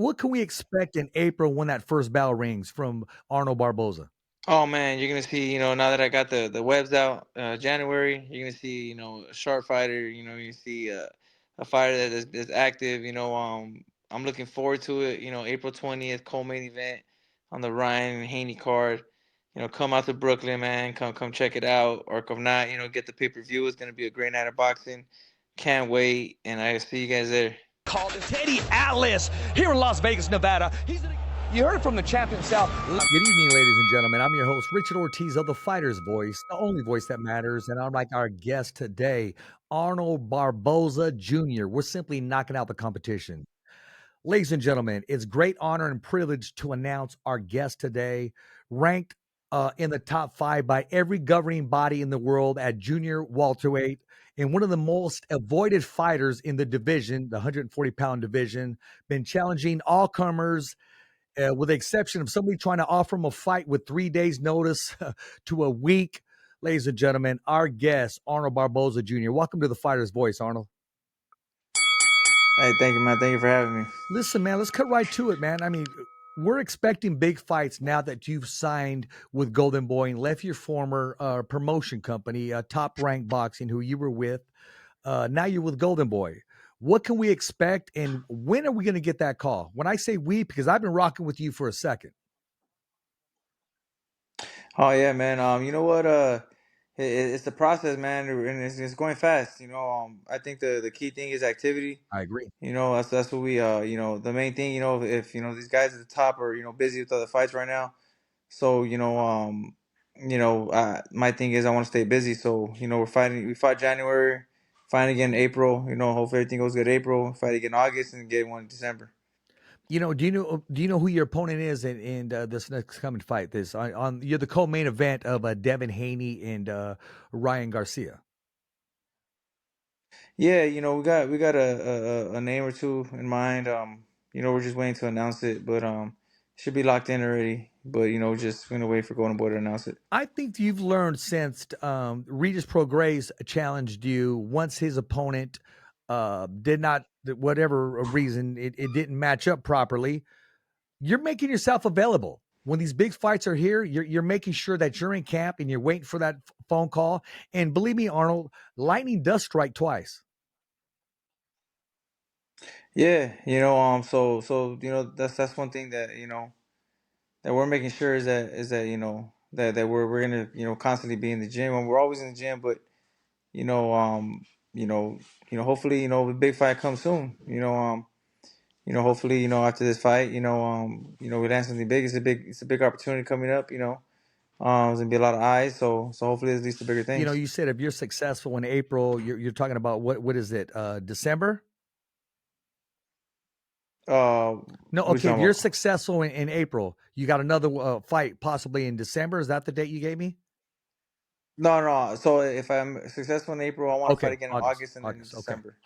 What can we expect in April when that first bell rings from Arnold Barboza? Oh man, you're gonna see, now that I got the webs out, January, you're gonna see, a sharp fighter. You see a fighter that's active. I'm looking forward to it. April 20th, co-main event on the Ryan and Haney card. Come out to Brooklyn, man. Come check it out, or come not, get the pay-per-view. It's gonna be a great night of boxing. Can't wait, and I see you guys there. Called Teddy Atlas here in Las Vegas, Nevada. You heard it from the champ himself. Good evening, ladies and gentlemen. I'm your host, Richard Ortiz of The Fighter's Voice, the only voice that matters. And I'm like our guest today, Arnold Barboza Jr. We're simply knocking out the competition. Ladies and gentlemen, it's great honor and privilege to announce our guest today, ranked in the top 5 by every governing body in the world at junior welterweight, and one of the most avoided fighters in the division, the 140-pound division, been challenging all comers, with the exception of somebody trying to offer him a fight with 3 days notice to a week. Ladies and gentlemen, our guest, Arnold Barboza Jr. Welcome to The Fighter's Voice, Arnold. Hey, thank you, man. Thank you for having me. Listen, man, let's cut right to it, man. I mean, we're expecting big fights now that you've signed with Golden Boy and left your former promotion company, Top Rank Boxing, who you were with. Now you're with Golden Boy. What can we expect, and when are we going to get that call? When I say we, because I've been rocking with you for a second. Oh yeah, man. You know what? It's the process, man, and it's going fast. I think the key thing is activity. I agree. That's what we the main thing. If these guys at the top are busy with other fights right now, so my thing is I want to stay busy. So we're fighting. We fought January, fighting again in April. Hopefully everything goes good. April, fight again in August, and get one in December. Do you know who your opponent is in this next coming fight? This on you're the co-main event of Devin Haney and Ryan Garcia. Yeah, we got a name or two in mind. We're just waiting to announce it, but should be locked in already. But just gonna wait for Golden Boy to announce it. I think you've learned since Regis Prograis challenged you once his opponent did not, whatever reason, it didn't match up properly. You're making yourself available. When these big fights are here, you're making sure that you're in camp and you're waiting for that phone call. And believe me, Arnold, lightning does strike twice. Yeah, so that's one thing that that we're making sure is that that we're gonna constantly be in the gym, and we're always in the gym, but you know you know hopefully the big fight comes soon. Hopefully after this fight we land something big. It's a big opportunity coming up. There's gonna be a lot of eyes, so hopefully it leads to bigger things. You said if you're successful in April, you're talking about what is it? December? No, What you okay. If talking you're about? successful in April, you got another fight possibly in December. Is that the date you gave me? No, no. So if I'm successful in April, I want to fight Okay, again in August. August and then in August. Okay. December.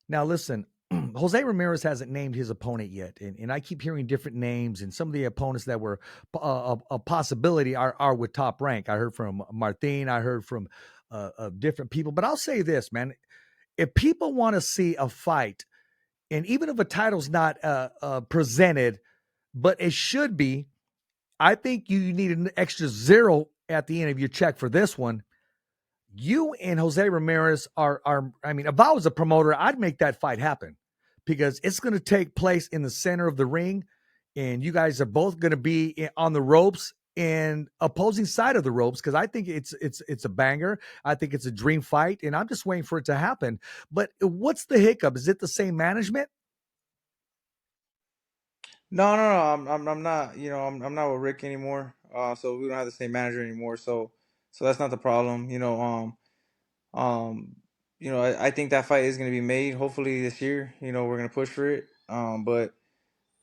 Now listen, Jose Ramirez hasn't named his opponent yet, and I keep hearing different names, and some of the opponents that were a possibility are with Top Rank. I heard from Martin. I heard from different people. But I'll say this, man: if people want to see a fight, and even if a title's not presented, but it should be, I think you need an extra zero at the end of your check for this one. You and Jose Ramirez are I mean, if I was a promoter, I'd make that fight happen because it's going to take place in the center of the ring, and you guys are both going to be on the ropes and opposing side of the ropes, because I think it's a banger. I think it's a dream fight, and I'm just waiting for it to happen. But what's the hiccup? Is it the same management? No, no, no. I'm not. I'm not with Rick anymore. So we don't have the same manager anymore. So that's not the problem. Um, I think that fight is gonna be made. Hopefully this year. We're gonna push for it. But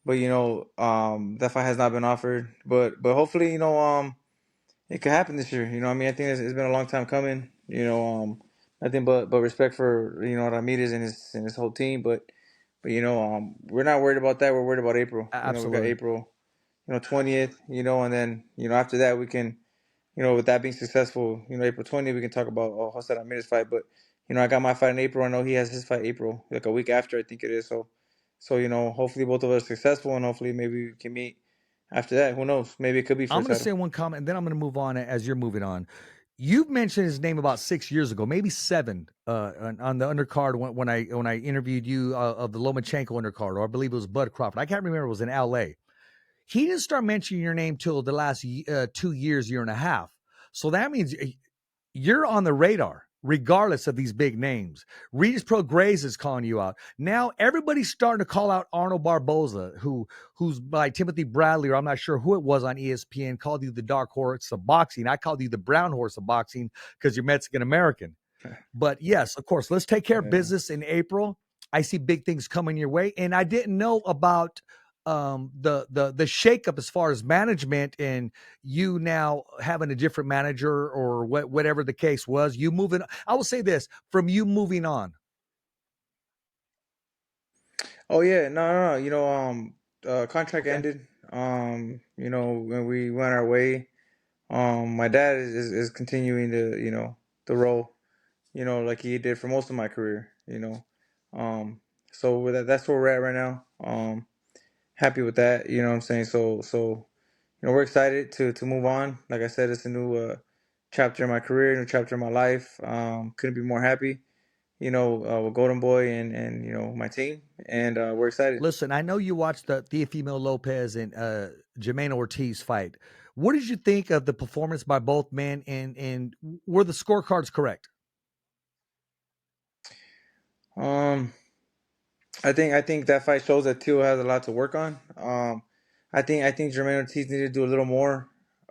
that fight has not been offered. But hopefully, it could happen this year. I mean, I think it's been a long time coming. Nothing but respect for Ramirez and his whole team. But we're not worried about that. We're worried about April. We got Absolutely. April 20th. And then after that we can with that being successful, April 20th we can talk about Jose Ramirez fight. But I got my fight in April. I know he has his fight April, like a week after I think it is. So So hopefully both of us are successful, and hopefully maybe we can meet after that. Who knows? Maybe it could be for I'm a going to title. say one comment, and then I'm going to move on as you're moving on. You've mentioned his name about 6 years ago, maybe 7, on the undercard when I interviewed you of the Lomachenko undercard, or I believe it was Bud Crawford. I can't remember. It was in L.A. He didn't start mentioning your name till the last 2 years, year and a half. So that means you're on the radar, regardless of these big names. Regis Pro Grays is calling you out. Now everybody's starting to call out Arnold Barboza, who's by Timothy Bradley, or I'm not sure who it was on ESPN, called you the dark horse of boxing. I called you the brown horse of boxing because you're Mexican American. But yes, of course, let's take care of Yeah. business in April. I see big things coming your way, and I didn't know about the shakeup as far as management and you now having a different manager or whatever the case was. You moving. I will say this from you moving on. Oh yeah, no. Contract Okay. ended. When we went our way. My dad is continuing the role, like he did for most of my career. Um, so that's where we're at right now. Happy with that. You know what I'm saying? So we're excited to move on. Like I said, it's a new chapter in my career, new chapter in my life. Couldn't be more happy. With Golden Boy and my team, and we're excited. Listen, I know you watched the Teofimo Lopez and Jermaine Ortiz fight. What did you think of the performance by both men, and were the scorecards correct? Um, I think that fight shows that Tio has a lot to work on. I think Jermaine Ortiz needed to do a little more.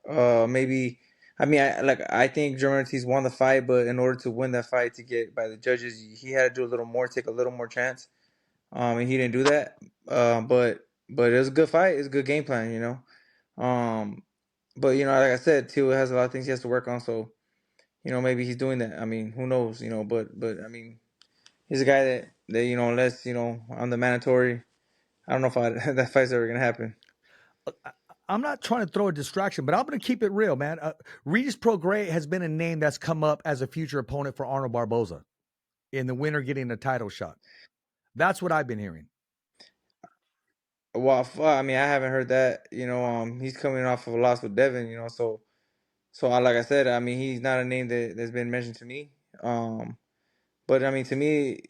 Maybe I think Jermaine Ortiz won the fight, but in order to win that fight to get by the judges, he had to do a little more, take a little more chance. And he didn't do that. But it was a good fight. It's a good game plan. But like I said, Tio has a lot of things he has to work on. So maybe he's doing that. I mean, who knows? But I mean, he's a guy that unless I'm the mandatory. I don't know if that fight's ever gonna happen. I'm not trying to throw a distraction, but I'm going to keep it real, man. Regis Prograis has been a name that's come up as a future opponent for Arnold Barboza in the winner getting a title shot. That's what I've been hearing. Well, I mean, I haven't heard that. He's coming off of a loss with Devin. Like I said, I mean, he's not a name that's been mentioned to me. But I mean, to me,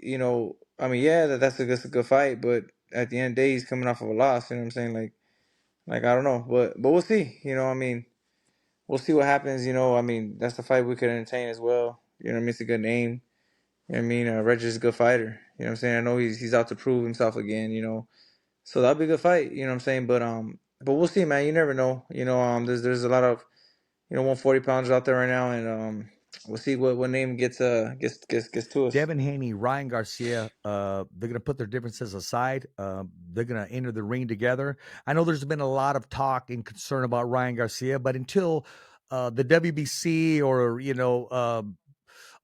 I mean, yeah, that's a good fight. But at the end of the day, he's coming off of a loss. You know what I'm saying? Like I don't know, but we'll see. I mean, we'll see what happens. I mean, that's the fight we could entertain as well. You know what I mean? It's a good name. You know what I mean? Regis is a good fighter. You know what I'm saying? I know he's out to prove himself again. So that'll be a good fight. You know what I'm saying? But we'll see, man. You never know. There's a lot of 140 pounders out there right now, and we'll see what name gets to us. Devin Haney, Ryan Garcia, they're going to put their differences aside. They're going to enter the ring together. I know there's been a lot of talk and concern about Ryan Garcia, but until the WBC or,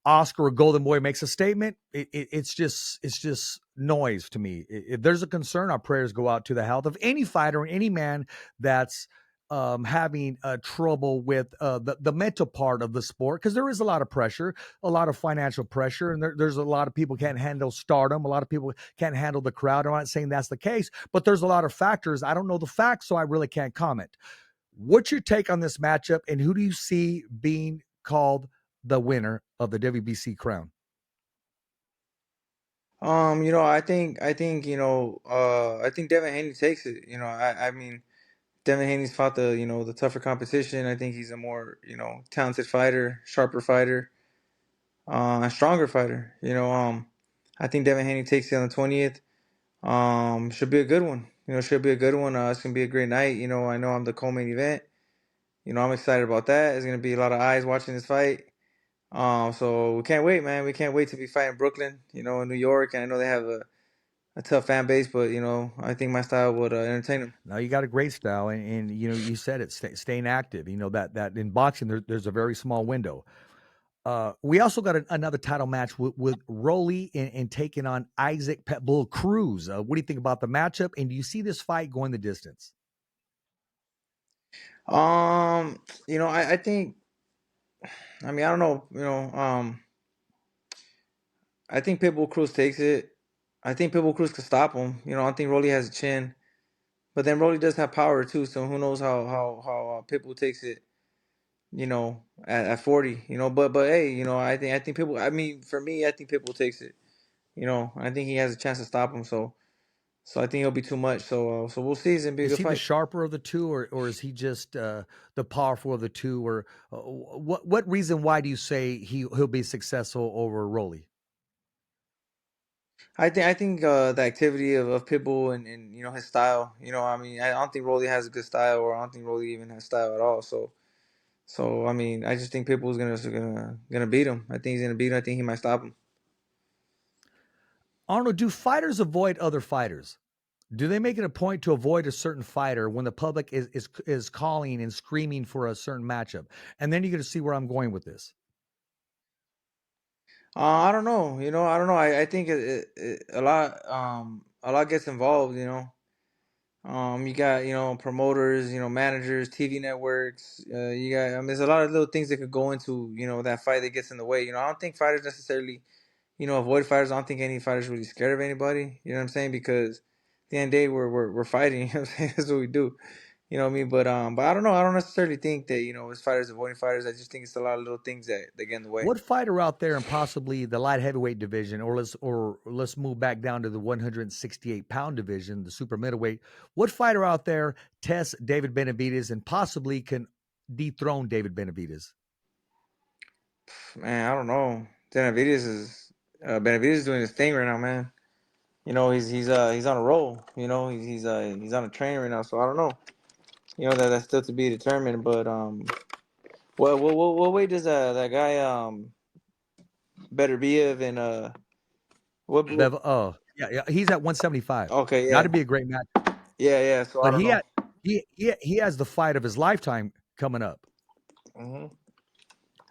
Oscar or Golden Boy makes a statement, it's just noise to me. If there's a concern, our prayers go out to the health of any fighter and any man that's having trouble with the mental part of the sport, because there is a lot of pressure, a lot of financial pressure, and there's a lot of people can't handle stardom. A lot of people can't handle the crowd. I'm not saying that's the case, but there's a lot of factors. I don't know the facts, so I really can't comment. What's your take on this matchup, and who do you see being called the winner of the WBC crown? I think Devin Haney takes it. I mean, Devin Haney's fought the tougher competition. I think he's a more talented fighter, sharper fighter, a stronger fighter. I think Devin Haney takes it on the 20th. Should be a good one. Should be a good one. It's gonna be a great night. I know I'm the co-main event. I'm excited about that. It's gonna be a lot of eyes watching this fight. So we can't wait, man. We can't wait to be fighting Brooklyn, in New York. And I know they have a tough fan base, but I think my style would entertain them. Now you got a great style, and you said it, staying active. That in boxing there's a very small window. We also got another title match with Rolly and taking on Isaac Pitbull Cruz. What do you think about the matchup? And do you see this fight going the distance? I think. I mean, I don't know. I think Pitbull Cruz takes it. I think Pitbull Cruz could stop him. You know, I think Rolly has a chin, but then Rolly does have power too. So who knows how Pitbull takes it. You know, at 40. You know, but hey, you know, I think Pitbull. I mean, for me, I think Pitbull takes it. You know, I think he has a chance to stop him. So I think it'll be too much. So we'll see. It's gonna be a Is good he the fight. sharper of the two, or is he just the powerful of the two? Or what reason why do you say he'll be successful over Rolly? I think the activity of Pitbull and you know his style. You know, I mean, I don't think Rolly has a good style, or I don't think Rolly even has style at all. So I mean, I just think Pitbull's gonna beat him. I think he's gonna beat him. I think he might stop him. Arnold, do fighters avoid other fighters? Do they make it a point to avoid a certain fighter when the public is calling and screaming for a certain matchup? And then you're going to see where I'm going with this. I don't know. You know, I don't know. I think a lot gets involved. You know, you got promoters, managers, TV networks. You got I mean, there's a lot of little things that could go into that fight that gets in the way. You know, I don't think fighters necessarily avoid fighters. I don't think any fighters really scared of anybody. You know what I'm saying? Because at the end of the day, we're fighting. You know what I'm saying? That's what we do. You know what I mean? But I don't know. I don't necessarily think that as fighters avoiding fighters. I just think it's a lot of little things that get in the way. What fighter out there in possibly the light heavyweight division, or let's move back down to the 168-pound division, the super middleweight? What fighter out there tests David Benavidez and possibly can dethrone David Benavidez? Man, I don't know. Benavidez is doing his thing right now, man. You know, he's on a roll. You know, he's on a train right now. So I don't know. You know that's still to be determined. But what weight does that guy Better be of and what? Yeah, he's at 175. Okay, yeah, That'd be a great match. yeah. So I But don't know. he has the fight of his lifetime coming up. Hmm.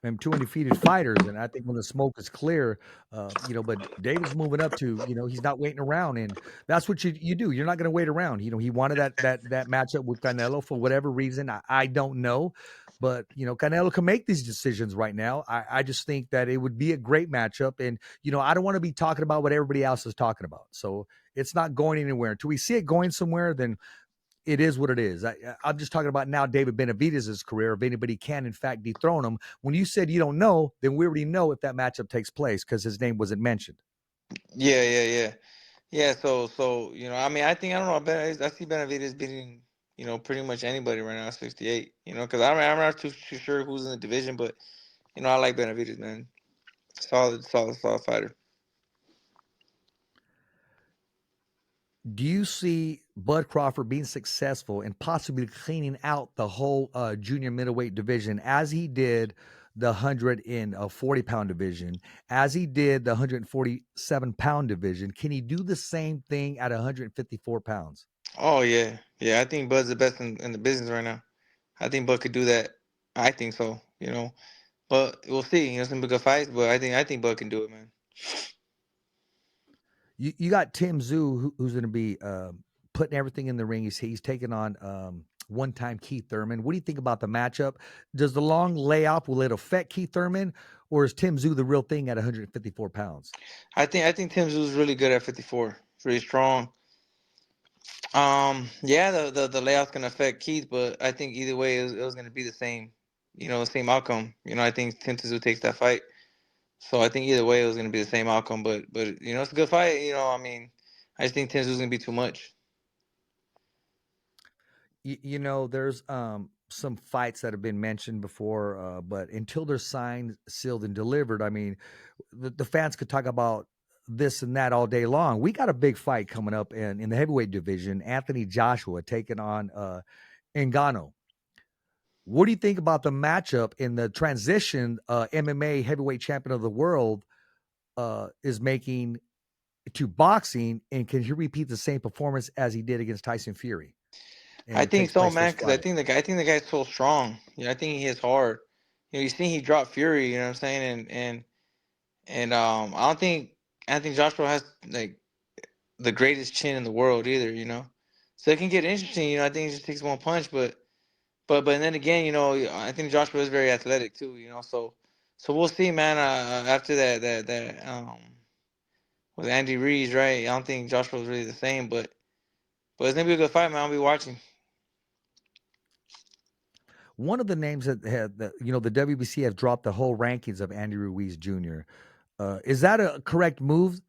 And two undefeated fighters, and I think when the smoke is clear, but David's moving up to, he's not waiting around, and that's what you do. You're not going to wait around. He wanted that matchup with Canelo for whatever reason. I don't know, but Canelo can make these decisions right now. I just think that it would be a great matchup, and I don't want to be talking about what everybody else is talking about. So it's not going anywhere until we see it going somewhere. Then it is what it is. I'm just talking about now David Benavidez's career, if anybody can, in fact, dethrone him. When you said you don't know, then we already know if that matchup takes place because his name wasn't mentioned. Yeah. So I mean, I don't know. I see Benavidez beating pretty much anybody right now at 68. Because I'm not too sure who's in the division, but I like Benavidez, man. Solid fighter. Do you see Bud Crawford being successful and possibly cleaning out the whole junior middleweight division as he did the 140-pound division, as he did the 147-pound division? Can he do the same thing at 154 pounds? Oh yeah. I think Bud's the best in the business right now. I think Bud could do that. I think so. But we'll see. It's gonna be a good fight, but I think Bud can do it, man. You got Tim Zoo, who's going to be putting everything in the ring. He's taking on one-time Keith Thurman. What do you think about the matchup? Does the long layoff, will it affect Keith Thurman, or is Tim Zoo the real thing at 154 pounds? I think Tim Zoo's really good at 54. He's really strong. Yeah, the layoff's gonna affect Keith, but I think either way it was gonna be the same, same outcome. I think Tim Tszyu takes that fight, so I think either way it was gonna be the same outcome. But it's a good fight. I mean, I just think Tim Tszyu's gonna be too much. There's some fights that have been mentioned before, but until they're signed, sealed, and delivered, I mean, the fans could talk about this and that all day long. We got a big fight coming up in the heavyweight division. Anthony Joshua taking on Ngannou. What do you think about the matchup in the transition MMA heavyweight champion of the world is making to boxing, and can he repeat the same performance as he did against Tyson Fury? And I it think takes so, place man, this because I Friday. think the guy's so strong. I think he hits hard. You see, he dropped Fury. You know what I'm saying? And I don't think Anthony Joshua has like the greatest chin in the world either. So it can get interesting. I think it just takes one punch, but then again, I think Joshua is very athletic too. So we'll see, man. After that with Andy Reid, right? I don't think Joshua was really the same, but it's gonna be a good fight, man. I'll be watching. One of the names that had, the WBC has dropped the whole rankings of Andy Ruiz Jr. Is that a correct move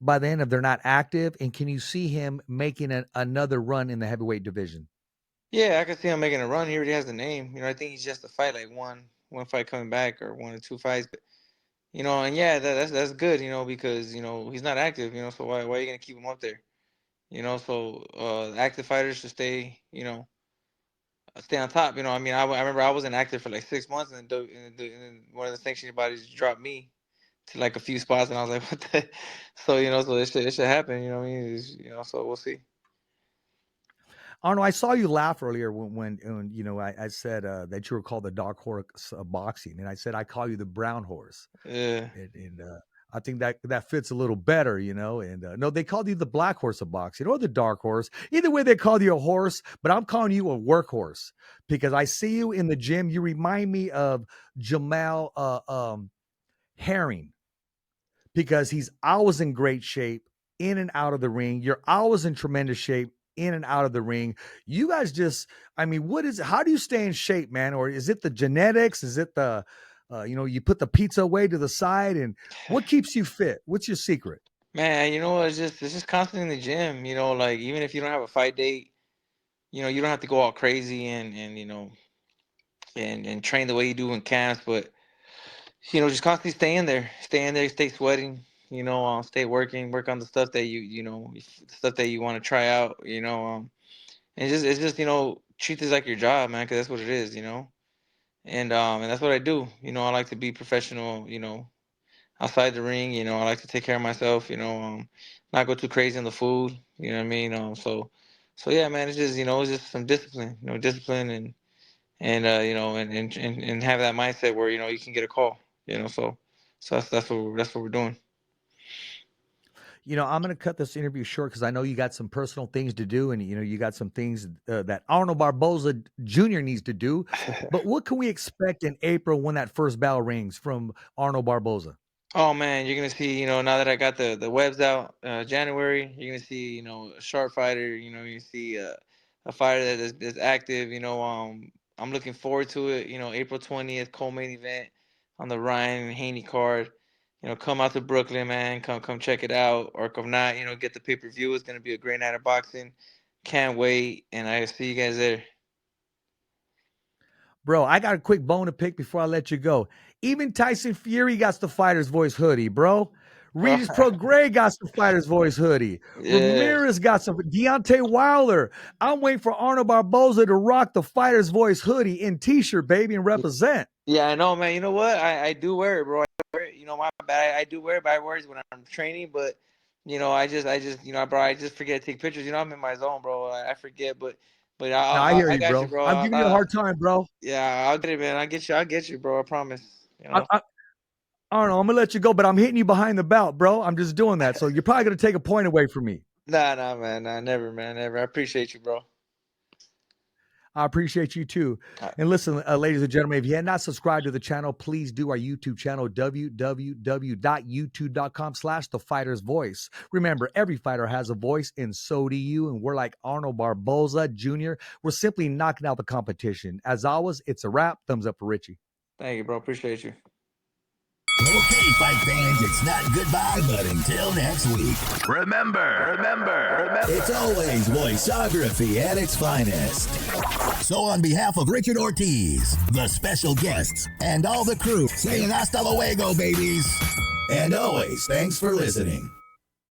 by then if they're not active? And can you see him making another run in the heavyweight division? Yeah, I can see him making a run. He already has the name. You know, I think he's just a fight, like one fight coming back, or 1 or 2 fights. But and yeah, that's good. Because he's not active. So why are you gonna keep him up there? So active fighters should stay on top. I mean, I remember I wasn't active for like 6 months, and then one of the sanctioning bodies dropped me to like a few spots, and I was like, what the? So it should happen. You know what I mean? So we'll see. Arnold, I saw you laugh earlier when I said that you were called the dark horse of boxing, and I said I call you the brown horse, Yeah. and I think that fits a little better, And no, they called you the black horse of boxing or the dark horse. Either way, they called you a horse, but I'm calling you a workhorse because I see you in the gym. You remind me of Jamal Herring because he's always in great shape, in and out of the ring. You're always in tremendous shape, in and out of the ring. You guys just, I mean, how do you stay in shape, man? Or is it the genetics? Is it the, you put the pizza away to the side, and what keeps you fit? What's your secret? Man, it's just constant in the gym. Like even if you don't have a fight date, you don't have to go all crazy and train the way you do in camps, but just constantly stay in there, stay sweating. Stay working, work on the stuff that stuff that you want to try out. And it's just treat this like your job, man, because that's what it is. And that's what I do. I like to be professional. Outside the ring. I like to take care of myself. Not go too crazy on the food. You know what I mean? So yeah, man, it's just some discipline. Discipline and have that mindset where you can get a call. So that's what we're doing. I'm going to cut this interview short because I know you got some personal things to do, and you got some things that Arnold Barboza Jr. needs to do. But what can we expect in April when that first bell rings from Arnold Barboza? Oh man, you're gonna see. Now that I got the webs out, January, you're gonna see. A sharp fighter. You see a fighter that's active. I'm looking forward to it. April 20th, co-main event on the Ryan Haney card. Come out to Brooklyn, man. Come check it out, or come not. Get the pay-per-view. It's gonna be a great night of boxing. Can't wait, and I see you guys there. Bro, I got a quick bone to pick before I let you go. Even Tyson Fury got the Fighter's Voice hoodie, bro. Regis Prograis got the Fighter's Voice hoodie. Yeah. Ramirez got some. Deontay Wilder. I'm waiting for Arnold Barboza to rock the Fighter's Voice hoodie in t-shirt, baby, and represent. Yeah, I know, man. You know what? I do wear it, bro. I wear it. My bad. I do wear it, but I wear it when I'm training. But I just, bro, I just forget to take pictures. I'm in my zone, bro. I forget, but I hear you, got bro. you, bro. I'm giving you a hard time, bro. Yeah, I'll get it, man. I'll get you, bro. I promise. Arnold, I'm gonna let you go, but I'm hitting you behind the belt, bro. I'm just doing that, so you're probably gonna take a point away from me. Nah, man. Nah, never, man. Never. I appreciate you, bro. I appreciate you too. And listen, ladies and gentlemen, if you had not subscribed to the channel, please do our YouTube channel, www.youtube.com/thefightersvoice. Remember, every fighter has a voice, and so do you. And we're like Arnold Barboza Jr. We're simply knocking out the competition. As always, it's a wrap. Thumbs up for Richie. Thank you, bro. Appreciate you. Okay, fight fans, it's not goodbye, but until next week. Remember, it's always voiceography at its finest. So on behalf of Richard Ortiz, the special guests, and all the crew, saying hasta luego, babies. And always, thanks for listening.